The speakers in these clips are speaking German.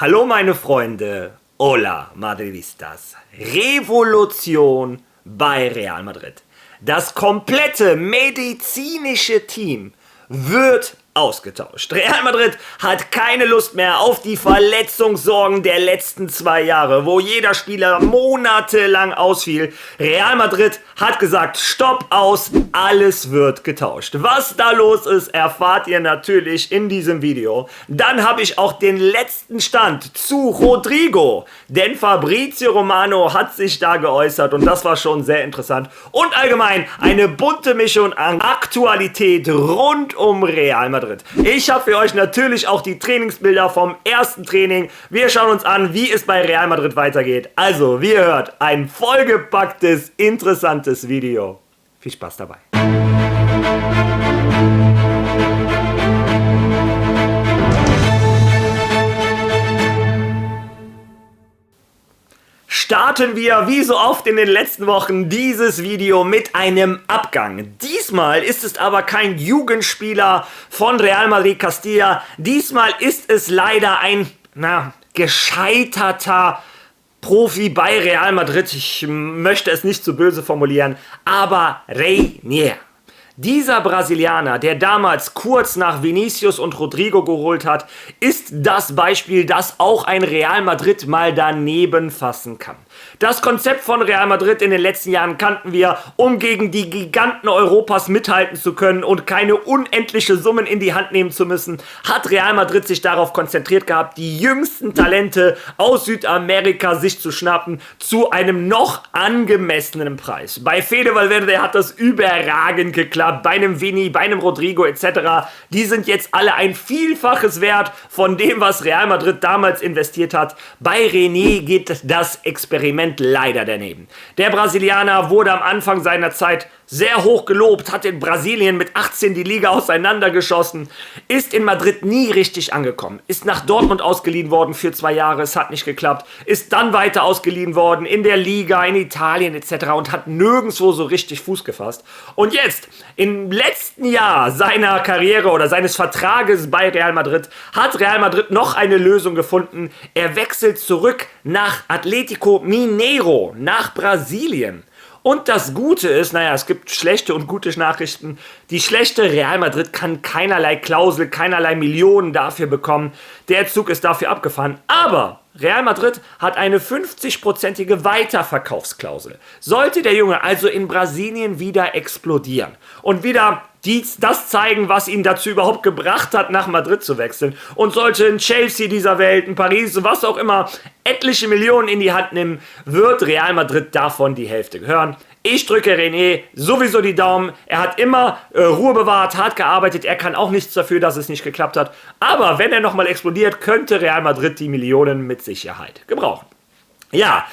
Hallo meine Freunde, hola Madridistas, Revolution bei Real Madrid. Das komplette medizinische Team wird ausgetauscht. Real Madrid hat keine Lust mehr auf die Verletzungssorgen der letzten 2 Jahre, wo jeder Spieler monatelang ausfiel. Real Madrid hat gesagt, Stopp, aus, alles wird getauscht. Was da los ist, erfahrt ihr natürlich in diesem Video. Dann habe ich auch den letzten Stand zu Rodrigo, denn Fabrizio Romano hat sich da geäußert und das war schon sehr interessant. Und allgemein eine bunte Mischung an Aktualität rund um Real Madrid. Ich habe für euch natürlich auch die Trainingsbilder vom ersten Training. Wir schauen uns an, wie es bei Real Madrid weitergeht. Also, wie ihr hört, ein vollgepacktes, interessantes Video. Viel Spaß dabei. Starten wir, wie so oft in den letzten Wochen, dieses Video mit einem Abgang. Diesmal ist es aber kein Jugendspieler von Real Madrid Castilla. Diesmal ist es leider ein, gescheiterter Profi bei Real Madrid. Ich möchte es nicht zu böse formulieren, aber Reinier. Dieser Brasilianer, der damals kurz nach Vinicius und Rodrigo geholt hat, ist das Beispiel, das auch ein Real Madrid mal daneben fassen kann. Das Konzept von Real Madrid in den letzten Jahren kannten wir, um gegen die Giganten Europas mithalten zu können und keine unendliche Summen in die Hand nehmen zu müssen, hat Real Madrid sich darauf konzentriert gehabt, die jüngsten Talente aus Südamerika sich zu schnappen, zu einem noch angemessenen Preis. Bei Fede Valverde hat das überragend geklappt, bei einem Vini, bei einem Rodrigo etc. Die sind jetzt alle ein Vielfaches wert von dem, was Real Madrid damals investiert hat. Bei René geht das Experiment leider daneben. Der Brasilianer wurde am Anfang seiner Zeit sehr hoch gelobt, hat in Brasilien mit 18 die Liga auseinandergeschossen, ist in Madrid nie richtig angekommen, ist nach Dortmund ausgeliehen worden für 2 Jahre, es hat nicht geklappt, ist dann weiter ausgeliehen worden in der Liga, in Italien etc. und hat nirgendwo so richtig Fuß gefasst. Und jetzt, im letzten Jahr seiner Karriere oder seines Vertrages bei Real Madrid, hat Real Madrid noch eine Lösung gefunden. Er wechselt zurück nach Atlético Mineiro, nach Brasilien. Und das Gute ist, es gibt schlechte und gute Nachrichten. Die schlechte, Real Madrid kann keinerlei Klausel, keinerlei Millionen dafür bekommen. Der Zug ist dafür abgefahren. Aber Real Madrid hat eine 50-prozentige Weiterverkaufsklausel. Sollte der Junge also in Brasilien wieder explodieren und wieder das zeigen, was ihn dazu überhaupt gebracht hat, nach Madrid zu wechseln, und sollte ein Chelsea dieser Welt, ein Paris, was auch immer, etliche Millionen in die Hand nehmen, wird Real Madrid davon die Hälfte gehören. Ich drücke René sowieso die Daumen. Er hat immer Ruhe bewahrt, hart gearbeitet. Er kann auch nichts dafür, dass es nicht geklappt hat. Aber wenn er nochmal explodiert, könnte Real Madrid die Millionen mit Sicherheit gebrauchen. Ja,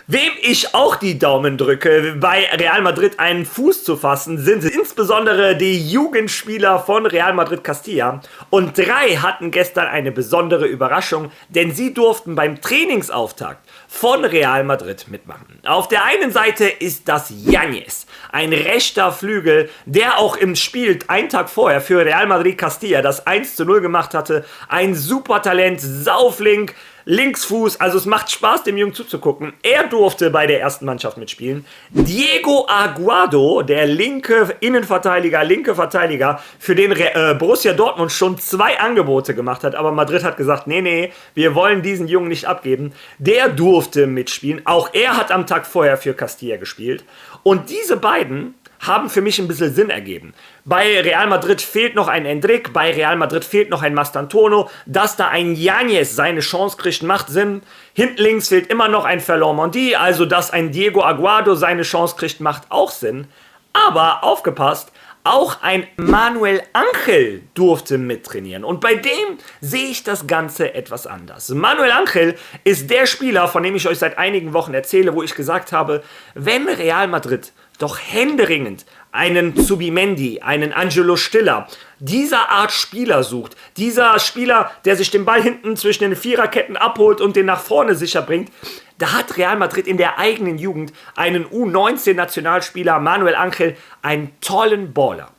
wem ich auch die Daumen drücke, bei Real Madrid einen Fuß zu fassen, sind insbesondere die Jugendspieler von Real Madrid Castilla. Und 3 hatten gestern eine besondere Überraschung, denn sie durften beim Trainingsauftakt von Real Madrid mitmachen. Auf der einen Seite ist das Yáñez, ein rechter Flügel, der auch im Spiel einen Tag vorher für Real Madrid Castilla das 1:0 gemacht hatte. Ein super Talent, sauflink, Linksfuß, also es macht Spaß, dem Jungen zuzugucken. Er durfte bei der ersten Mannschaft mitspielen. Diego Aguado, der linke Innenverteidiger, linke Verteidiger, für den Borussia Dortmund schon 2 Angebote gemacht hat, aber Madrid hat gesagt, nee, wir wollen diesen Jungen nicht abgeben. Der durfte mitspielen. Auch er hat am Tag vorher für Castilla gespielt. Und diese beiden haben für mich ein bisschen Sinn ergeben. Bei Real Madrid fehlt noch ein Endrick, bei Real Madrid fehlt noch ein Mastantuono. Dass da ein Yáñez seine Chance kriegt, macht Sinn. Hinten links fehlt immer noch ein Ferland Mendy, also dass ein Diego Aguado seine Chance kriegt, macht auch Sinn. Aber aufgepasst, auch ein Manuel Ángel durfte mittrainieren. Und bei dem sehe ich das Ganze etwas anders. Manuel Ángel ist der Spieler, von dem ich euch seit einigen Wochen erzähle, wo ich gesagt habe, wenn Real Madrid doch händeringend einen Zubimendi, einen Angelo Stiller, dieser Art Spieler sucht, dieser Spieler, der sich den Ball hinten zwischen den Viererketten abholt und den nach vorne sicher bringt, da hat Real Madrid in der eigenen Jugend einen U19-Nationalspieler, Manuel Ángel, einen tollen Baller.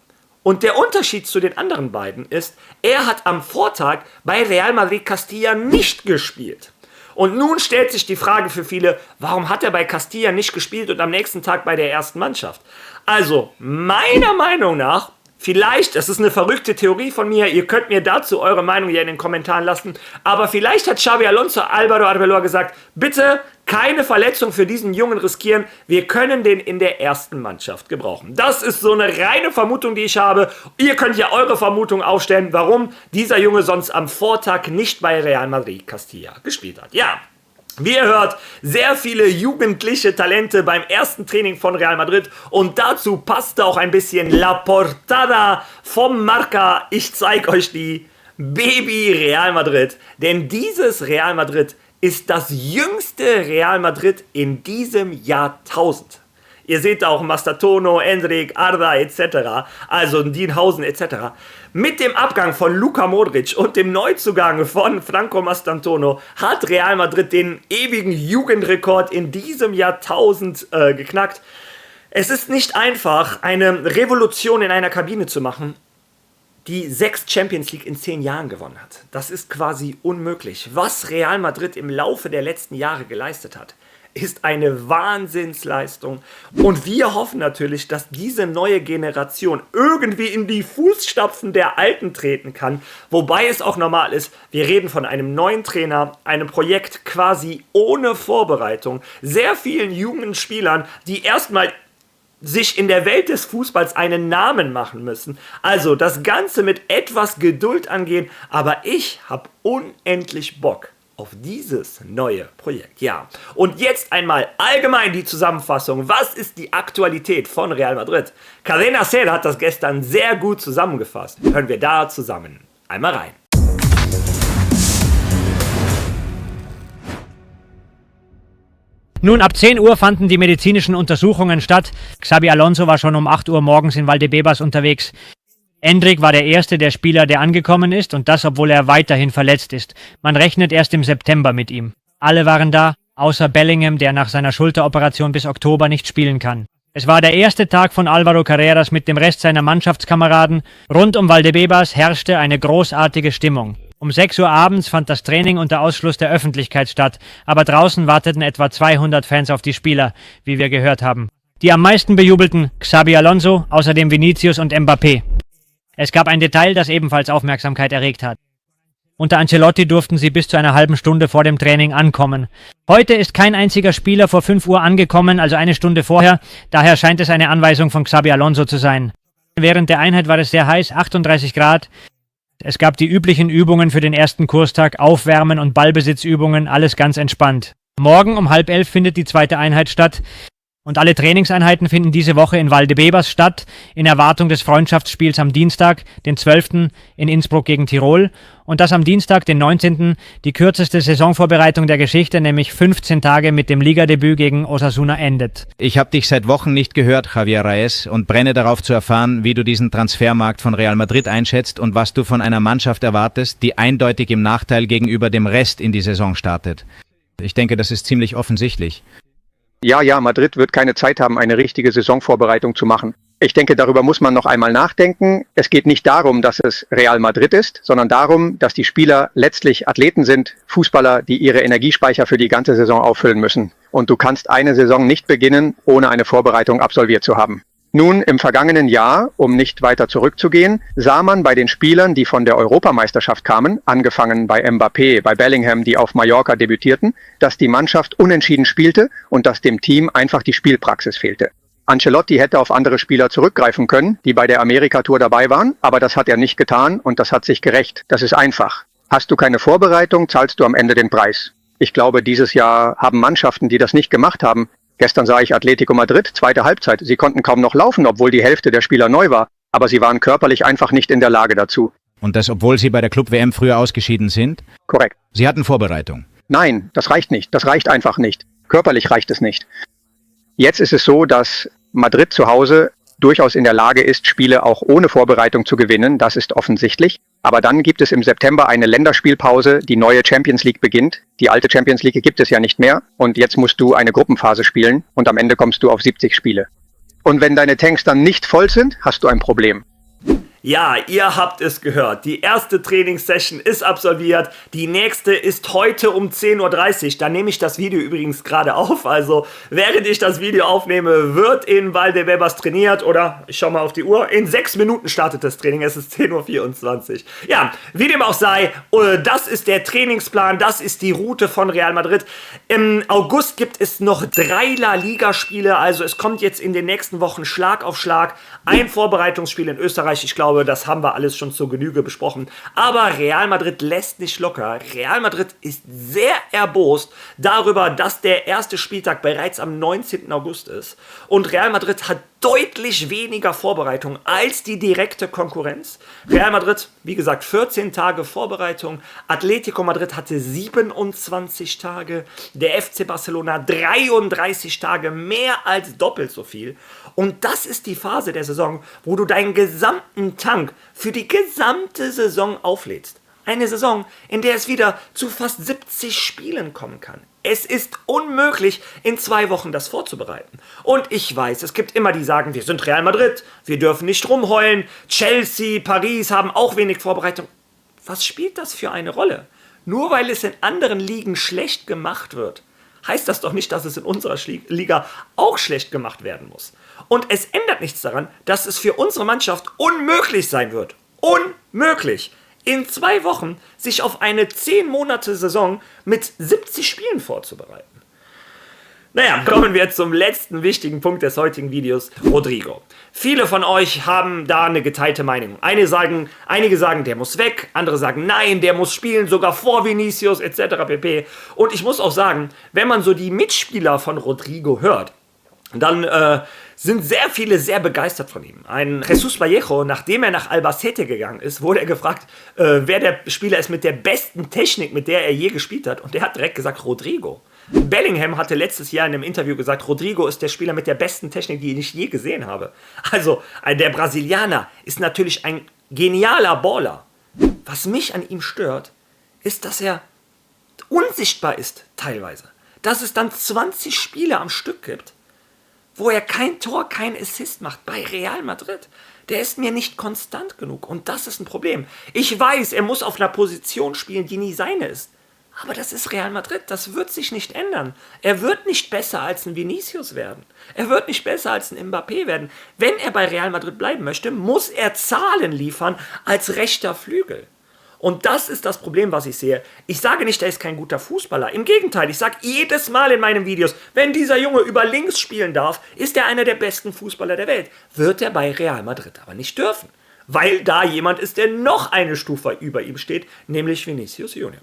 Und der Unterschied zu den anderen beiden ist, er hat am Vortag bei Real Madrid Castilla nicht gespielt. Und nun stellt sich die Frage für viele, warum hat er bei Castilla nicht gespielt und am nächsten Tag bei der ersten Mannschaft? Also, meiner Meinung nach, vielleicht, das ist eine verrückte Theorie von mir, ihr könnt mir dazu eure Meinung hier in den Kommentaren lassen, aber vielleicht hat Xabi Alonso Álvaro Arbeloa gesagt, bitte keine Verletzung für diesen Jungen riskieren, wir können den in der ersten Mannschaft gebrauchen. Das ist so eine reine Vermutung, die ich habe. Ihr könnt ja eure Vermutung aufstellen, warum dieser Junge sonst am Vortag nicht bei Real Madrid Castilla gespielt hat. Ja. Wie ihr hört, sehr viele jugendliche Talente beim ersten Training von Real Madrid und dazu passte auch ein bisschen La Portada vom Marca. Ich zeige euch die Baby Real Madrid, denn dieses Real Madrid ist das jüngste Real Madrid in diesem Jahrtausend. Ihr seht auch Mastantuono, Endrick, Arda etc., also Dienhausen etc. Mit dem Abgang von Luka Modric und dem Neuzugang von Franco Mastantuono hat Real Madrid den ewigen Jugendrekord in diesem Jahrtausend geknackt. Es ist nicht einfach, eine Revolution in einer Kabine zu machen, die 6 Champions League in 10 Jahren gewonnen hat. Das ist quasi unmöglich. Was Real Madrid im Laufe der letzten Jahre geleistet hat, ist eine Wahnsinnsleistung. Und wir hoffen natürlich, dass diese neue Generation irgendwie in die Fußstapfen der Alten treten kann. Wobei es auch normal ist, wir reden von einem neuen Trainer, einem Projekt quasi ohne Vorbereitung, sehr vielen jungen Spielern, die erstmal sich in der Welt des Fußballs einen Namen machen müssen. Also das Ganze mit etwas Geduld angehen, aber ich habe unendlich Bock auf dieses neue Projekt. Ja, und jetzt einmal allgemein die Zusammenfassung. Was ist die Aktualität von Real Madrid? Cadena Ser hat das gestern sehr gut zusammengefasst. Hören wir da zusammen einmal rein. Nun, ab 10 Uhr fanden die medizinischen Untersuchungen statt. Xabi Alonso war schon um 8 Uhr morgens in Valdebebas unterwegs. Endrick war der erste der Spieler, der angekommen ist, und das, obwohl er weiterhin verletzt ist. Man rechnet erst im September mit ihm. Alle waren da, außer Bellingham, der nach seiner Schulteroperation bis Oktober nicht spielen kann. Es war der erste Tag von Álvaro Carreras mit dem Rest seiner Mannschaftskameraden. Rund um Valdebebas herrschte eine großartige Stimmung. Um 6 Uhr abends fand das Training unter Ausschluss der Öffentlichkeit statt, aber draußen warteten etwa 200 Fans auf die Spieler, wie wir gehört haben. Die am meisten bejubelten Xabi Alonso, außerdem Vinicius und Mbappé. Es gab ein Detail, das ebenfalls Aufmerksamkeit erregt hat. Unter Ancelotti durften sie bis zu einer halben Stunde vor dem Training ankommen. Heute ist kein einziger Spieler vor 5 Uhr angekommen, also eine Stunde vorher, daher scheint es eine Anweisung von Xabi Alonso zu sein. Während der Einheit war es sehr heiß, 38 Grad. Es gab die üblichen Übungen für den ersten Kurstag, Aufwärmen und Ballbesitzübungen, alles ganz entspannt. Morgen um 10:30 findet die zweite Einheit statt. Und alle Trainingseinheiten finden diese Woche in Valdebebas statt, in Erwartung des Freundschaftsspiels am Dienstag, den 12. in Innsbruck gegen Tirol. Und das am Dienstag, den 19., die kürzeste Saisonvorbereitung der Geschichte, nämlich 15 Tage mit dem Ligadebüt gegen Osasuna endet. Ich habe dich seit Wochen nicht gehört, Javier Reyes, und brenne darauf zu erfahren, wie du diesen Transfermarkt von Real Madrid einschätzt und was du von einer Mannschaft erwartest, die eindeutig im Nachteil gegenüber dem Rest in die Saison startet. Ich denke, das ist ziemlich offensichtlich. Ja, Madrid wird keine Zeit haben, eine richtige Saisonvorbereitung zu machen. Ich denke, darüber muss man noch einmal nachdenken. Es geht nicht darum, dass es Real Madrid ist, sondern darum, dass die Spieler letztlich Athleten sind, Fußballer, die ihre Energiespeicher für die ganze Saison auffüllen müssen. Und du kannst eine Saison nicht beginnen, ohne eine Vorbereitung absolviert zu haben. Nun, im vergangenen Jahr, um nicht weiter zurückzugehen, sah man bei den Spielern, die von der Europameisterschaft kamen, angefangen bei Mbappé, bei Bellingham, die auf Mallorca debütierten, dass die Mannschaft unentschieden spielte und dass dem Team einfach die Spielpraxis fehlte. Ancelotti hätte auf andere Spieler zurückgreifen können, die bei der Amerika-Tour dabei waren, aber das hat er nicht getan und das hat sich gerächt. Das ist einfach. Hast du keine Vorbereitung, zahlst du am Ende den Preis. Ich glaube, dieses Jahr haben Mannschaften, die das nicht gemacht haben. Gestern sah ich Atletico Madrid, zweite Halbzeit. Sie konnten kaum noch laufen, obwohl die Hälfte der Spieler neu war. Aber sie waren körperlich einfach nicht in der Lage dazu. Und das, obwohl sie bei der Club-WM früher ausgeschieden sind? Korrekt. Sie hatten Vorbereitung? Nein, das reicht nicht. Das reicht einfach nicht. Körperlich reicht es nicht. Jetzt ist es so, dass Madrid zu Hause durchaus in der Lage ist, Spiele auch ohne Vorbereitung zu gewinnen. Das ist offensichtlich. Aber dann gibt es im September eine Länderspielpause, die neue Champions League beginnt. Die alte Champions League gibt es ja nicht mehr und jetzt musst du eine Gruppenphase spielen und am Ende kommst du auf 70 Spiele. Und wenn deine Tanks dann nicht voll sind, hast du ein Problem. Ja, ihr habt es gehört. Die erste Trainingssession ist absolviert. Die nächste ist heute um 10:30 Uhr. Da nehme ich das Video übrigens gerade auf. Also, während ich das Video aufnehme, wird in Valdebebas trainiert. Oder, ich schau mal auf die Uhr, in 6 Minuten startet das Training. Es ist 10:24 Uhr. Ja, wie dem auch sei, das ist der Trainingsplan. Das ist die Route von Real Madrid. Im August gibt es noch 3 La Liga-Spiele. Also, es kommt jetzt in den nächsten Wochen Schlag auf Schlag. Ein Vorbereitungsspiel in Österreich. Ich glaube, das haben wir alles schon zur Genüge besprochen. Aber Real Madrid lässt nicht locker. Real Madrid ist sehr erbost darüber, dass der erste Spieltag bereits am 19. August ist. Und Real Madrid hat deutlich weniger Vorbereitung als die direkte Konkurrenz. Real Madrid, wie gesagt, 14 Tage Vorbereitung. Atletico Madrid hatte 27 Tage. Der FC Barcelona 33 Tage, mehr als doppelt so viel. Und das ist die Phase der Saison, wo du deinen gesamten Tank für die gesamte Saison auflädst. Eine Saison, in der es wieder zu fast 70 Spielen kommen kann. Es ist unmöglich, in 2 Wochen das vorzubereiten. Und ich weiß, es gibt immer die sagen, wir sind Real Madrid, wir dürfen nicht rumheulen, Chelsea, Paris haben auch wenig Vorbereitung. Was spielt das für eine Rolle? Nur weil es in anderen Ligen schlecht gemacht wird, heißt das doch nicht, dass es in unserer Liga auch schlecht gemacht werden muss. Und es ändert nichts daran, dass es für unsere Mannschaft unmöglich sein wird. Unmöglich! In 2 Wochen sich auf eine 10-Monate-Saison mit 70 Spielen vorzubereiten. Naja, kommen wir zum letzten wichtigen Punkt des heutigen Videos, Rodrigo. Viele von euch haben da eine geteilte Meinung. Einige sagen, der muss weg, andere sagen, nein, der muss spielen, sogar vor Vinicius etc. pp. Und ich muss auch sagen, wenn man so die Mitspieler von Rodrigo hört, dann sind sehr viele sehr begeistert von ihm. Ein Jesus Vallejo, nachdem er nach Albacete gegangen ist, wurde er gefragt, wer der Spieler ist mit der besten Technik, mit der er je gespielt hat. Und der hat direkt gesagt, Rodrigo. Bellingham hatte letztes Jahr in einem Interview gesagt, Rodrigo ist der Spieler mit der besten Technik, die ich je gesehen habe. Also, der Brasilianer ist natürlich ein genialer Baller. Was mich an ihm stört, ist, dass er unsichtbar ist, teilweise. Dass es dann 20 Spiele am Stück gibt, wo er kein Tor, kein Assist macht bei Real Madrid. Der ist mir nicht konstant genug und das ist ein Problem. Ich weiß, er muss auf einer Position spielen, die nie seine ist. Aber das ist Real Madrid, das wird sich nicht ändern. Er wird nicht besser als ein Vinicius werden. Er wird nicht besser als ein Mbappé werden. Wenn er bei Real Madrid bleiben möchte, muss er Zahlen liefern als rechter Flügel. Und das ist das Problem, was ich sehe. Ich sage nicht, er ist kein guter Fußballer. Im Gegenteil, ich sage jedes Mal in meinen Videos, wenn dieser Junge über links spielen darf, ist er einer der besten Fußballer der Welt. Wird er bei Real Madrid aber nicht dürfen. Weil da jemand ist, der noch eine Stufe über ihm steht, nämlich Vinicius Junior.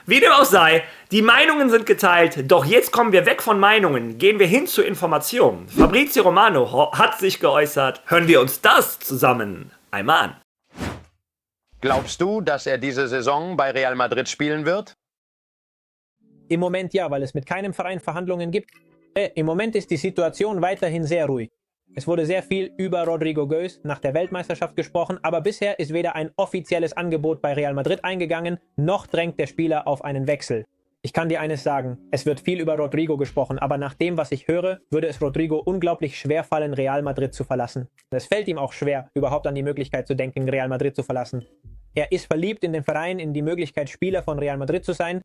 Wie dem auch sei, die Meinungen sind geteilt, doch jetzt kommen wir weg von Meinungen, gehen wir hin zu Informationen. Fabrizio Romano hat sich geäußert. Hören wir uns das zusammen einmal an. Glaubst du, dass er diese Saison bei Real Madrid spielen wird? Im Moment ja, weil es mit keinem Verein Verhandlungen gibt. Im Moment ist die Situation weiterhin sehr ruhig. Es wurde sehr viel über Rodrigo Goes nach der Weltmeisterschaft gesprochen, aber bisher ist weder ein offizielles Angebot bei Real Madrid eingegangen, noch drängt der Spieler auf einen Wechsel. Ich kann dir eines sagen, es wird viel über Rodrigo gesprochen, aber nach dem, was ich höre, würde es Rodrigo unglaublich schwer fallen, Real Madrid zu verlassen. Es fällt ihm auch schwer, überhaupt an die Möglichkeit zu denken, Real Madrid zu verlassen. Er ist verliebt in den Verein, in die Möglichkeit, Spieler von Real Madrid zu sein.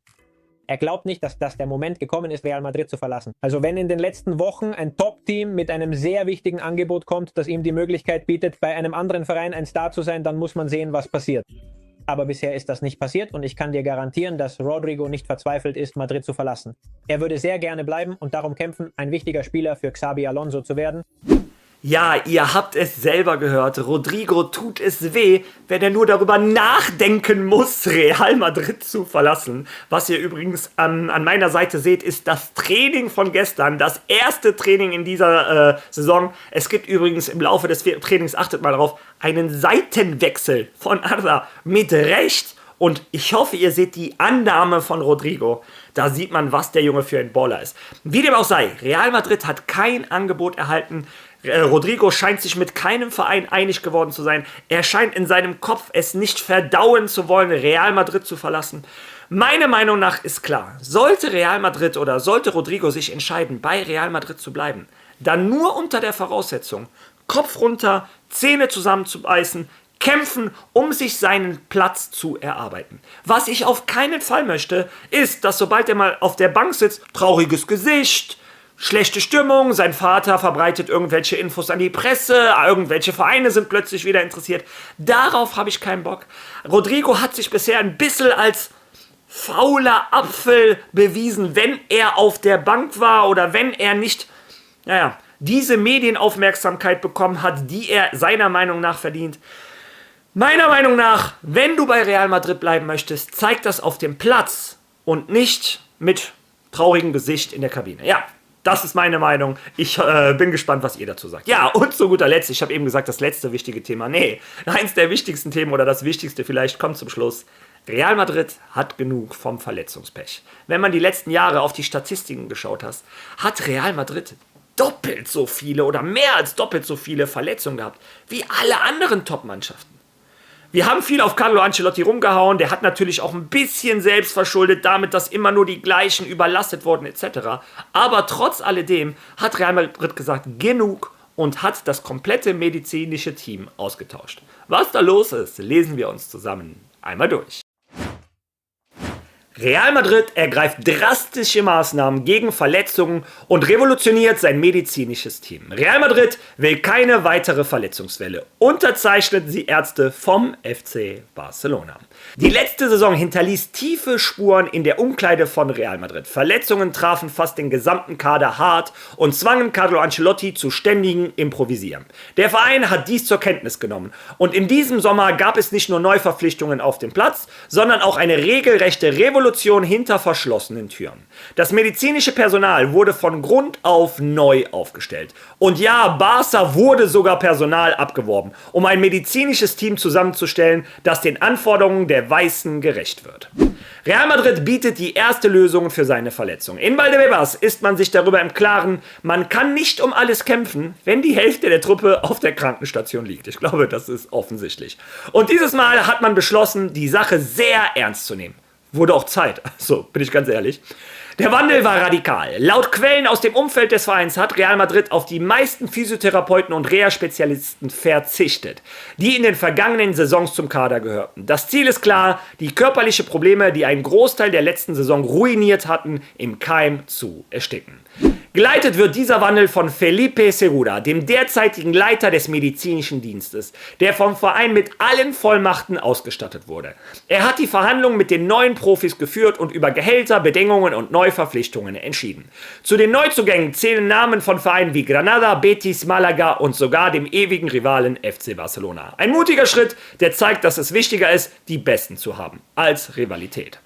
Er glaubt nicht, dass der Moment gekommen ist, Real Madrid zu verlassen. Also wenn in den letzten Wochen ein Top-Team mit einem sehr wichtigen Angebot kommt, das ihm die Möglichkeit bietet, bei einem anderen Verein ein Star zu sein, dann muss man sehen, was passiert. Aber bisher ist das nicht passiert und ich kann dir garantieren, dass Rodrigo nicht verzweifelt ist, Madrid zu verlassen. Er würde sehr gerne bleiben und darum kämpfen, ein wichtiger Spieler für Xabi Alonso zu werden. Ja, ihr habt es selber gehört. Rodrigo tut es weh, wenn er nur darüber nachdenken muss, Real Madrid zu verlassen. Was ihr übrigens an meiner Seite seht, ist das Training von gestern. Das erste Training in dieser Saison. Es gibt übrigens im Laufe des Trainings, achtet mal darauf, einen Seitenwechsel von Arda mit rechts. Und ich hoffe, ihr seht die Annahme von Rodrigo. Da sieht man, was der Junge für ein Baller ist. Wie dem auch sei, Real Madrid hat kein Angebot erhalten. Rodrigo scheint sich mit keinem Verein einig geworden zu sein. Er scheint in seinem Kopf es nicht verdauen zu wollen, Real Madrid zu verlassen. Meine Meinung nach ist klar, sollte Real Madrid oder sollte Rodrigo sich entscheiden, bei Real Madrid zu bleiben, dann nur unter der Voraussetzung, Kopf runter, Zähne zusammenzubeißen, kämpfen, um sich seinen Platz zu erarbeiten. Was ich auf keinen Fall möchte, ist, dass sobald er mal auf der Bank sitzt, trauriges Gesicht, schlechte Stimmung, sein Vater verbreitet irgendwelche Infos an die Presse, irgendwelche Vereine sind plötzlich wieder interessiert. Darauf habe ich keinen Bock. Rodrigo hat sich bisher ein bisschen als fauler Apfel bewiesen, wenn er auf der Bank war oder wenn er nicht, diese Medienaufmerksamkeit bekommen hat, die er seiner Meinung nach verdient. Meiner Meinung nach, wenn du bei Real Madrid bleiben möchtest, zeig das auf dem Platz und nicht mit traurigem Gesicht in der Kabine. Ja, das ist meine Meinung. Ich bin gespannt, was ihr dazu sagt. Ja, und zu guter Letzt, ich habe eben gesagt, das letzte wichtige Thema. Nee, eins der wichtigsten Themen oder das wichtigste vielleicht kommt zum Schluss. Real Madrid hat genug vom Verletzungspech. Wenn man die letzten Jahre auf die Statistiken geschaut hat, hat Real Madrid doppelt so viele oder mehr als doppelt so viele Verletzungen gehabt wie alle anderen Top-Mannschaften. Wir haben viel auf Carlo Ancelotti rumgehauen, der hat natürlich auch ein bisschen selbst verschuldet damit, dass immer nur die gleichen überlastet wurden etc. Aber trotz alledem hat Real Madrid gesagt, genug und hat das komplette medizinische Team ausgetauscht. Was da los ist, lesen wir uns zusammen einmal durch. Real Madrid ergreift drastische Maßnahmen gegen Verletzungen und revolutioniert sein medizinisches Team. Real Madrid will keine weitere Verletzungswelle. Unterzeichneten sie Ärzte vom FC Barcelona. Die letzte Saison hinterließ tiefe Spuren in der Umkleide von Real Madrid. Verletzungen trafen fast den gesamten Kader hart und zwangen Carlo Ancelotti zu ständigem Improvisieren. Der Verein hat dies zur Kenntnis genommen und in diesem Sommer gab es nicht nur Neuverpflichtungen auf dem Platz, sondern auch eine regelrechte Revolution hinter verschlossenen Türen. Das medizinische Personal wurde von Grund auf neu aufgestellt. Und ja, Barca wurde sogar Personal abgeworben, um ein medizinisches Team zusammenzustellen, das den Anforderungen der Weißen gerecht wird. Real Madrid bietet die erste Lösung für seine Verletzung. In Valdebebas ist man sich darüber im Klaren, man kann nicht um alles kämpfen, wenn die Hälfte der Truppe auf der Krankenstation liegt. Ich glaube, das ist offensichtlich. Und dieses Mal hat man beschlossen, die Sache sehr ernst zu nehmen. Wurde auch Zeit, so bin ich ganz ehrlich. Der Wandel war radikal. Laut Quellen aus dem Umfeld des Vereins hat Real Madrid auf die meisten Physiotherapeuten und Reha-Spezialisten verzichtet, die in den vergangenen Saisons zum Kader gehörten. Das Ziel ist klar, die körperlichen Probleme, die einen Großteil der letzten Saison ruiniert hatten, im Keim zu ersticken. Geleitet wird dieser Wandel von Felipe Segura, dem derzeitigen Leiter des medizinischen Dienstes, der vom Verein mit allen Vollmachten ausgestattet wurde. Er hat die Verhandlungen mit den neuen Profis geführt und über Gehälter, Bedingungen und Neuverpflichtungen entschieden. Zu den Neuzugängen zählen Namen von Vereinen wie Granada, Betis, Malaga und sogar dem ewigen Rivalen FC Barcelona. Ein mutiger Schritt, der zeigt, dass es wichtiger ist, die Besten zu haben, als Rivalität.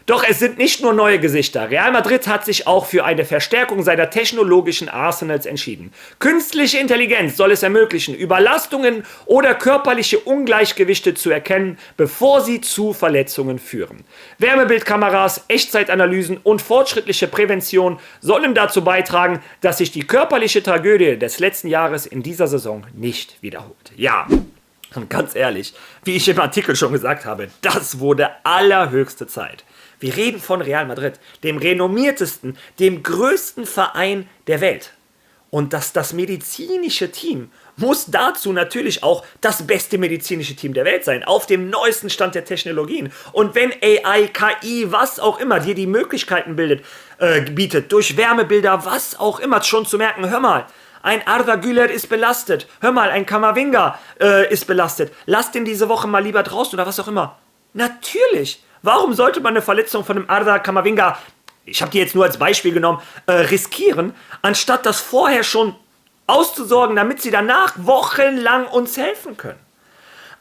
Doch es sind nicht nur neue Gesichter. Real Madrid hat sich auch für eine Verstärkung seiner technologischen Arsenals entschieden. Künstliche Intelligenz soll es ermöglichen, Überlastungen oder körperliche Ungleichgewichte zu erkennen, bevor sie zu Verletzungen führen. Wärmebildkameras, Echtzeitanalysen und fortschrittliche Prävention sollen dazu beitragen, dass sich die körperliche Tragödie des letzten Jahres in dieser Saison nicht wiederholt. Ja. Und ganz ehrlich, wie ich im Artikel schon gesagt habe, das wurde allerhöchste Zeit. Wir reden von Real Madrid, dem renommiertesten, dem größten Verein der Welt. Und das medizinische Team muss dazu natürlich auch das beste medizinische Team der Welt sein, auf dem neuesten Stand der Technologien. Und wenn AI, KI, was auch immer dir die Möglichkeiten bietet, durch Wärmebilder, was auch immer, schon zu merken, hör mal, ein Arda Güler ist belastet, hör mal, ein Camavinga ist belastet, lass den diese Woche mal lieber draußen oder was auch immer. Natürlich. Warum sollte man eine Verletzung von einem Arda Camavinga, ich habe die jetzt nur als Beispiel genommen, riskieren, anstatt das vorher schon auszusorgen, damit sie danach wochenlang uns helfen können?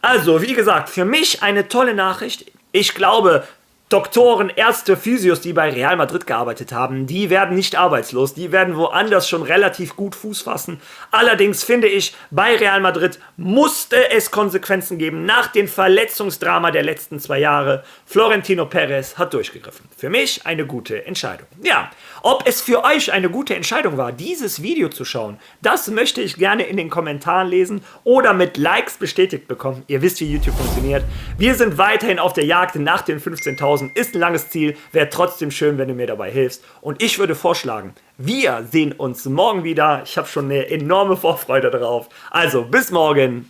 Also, wie gesagt, für mich eine tolle Nachricht. Ich glaube, Doktoren, Ärzte, Physios, die bei Real Madrid gearbeitet haben, die werden nicht arbeitslos, die werden woanders schon relativ gut Fuß fassen. Allerdings finde ich, bei Real Madrid musste es Konsequenzen geben nach dem Verletzungsdrama der letzten 2 Jahre. Florentino Perez hat durchgegriffen. Für mich eine gute Entscheidung. Ja, ob es für euch eine gute Entscheidung war, dieses Video zu schauen, das möchte ich gerne in den Kommentaren lesen oder mit Likes bestätigt bekommen. Ihr wisst, wie YouTube funktioniert. Wir sind weiterhin auf der Jagd nach den 15.000 50.000 ist ein langes Ziel, wäre trotzdem schön, wenn du mir dabei hilfst. Und ich würde vorschlagen, wir sehen uns morgen wieder. Ich habe schon eine enorme Vorfreude darauf. Also, bis morgen.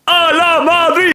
A la Madrid!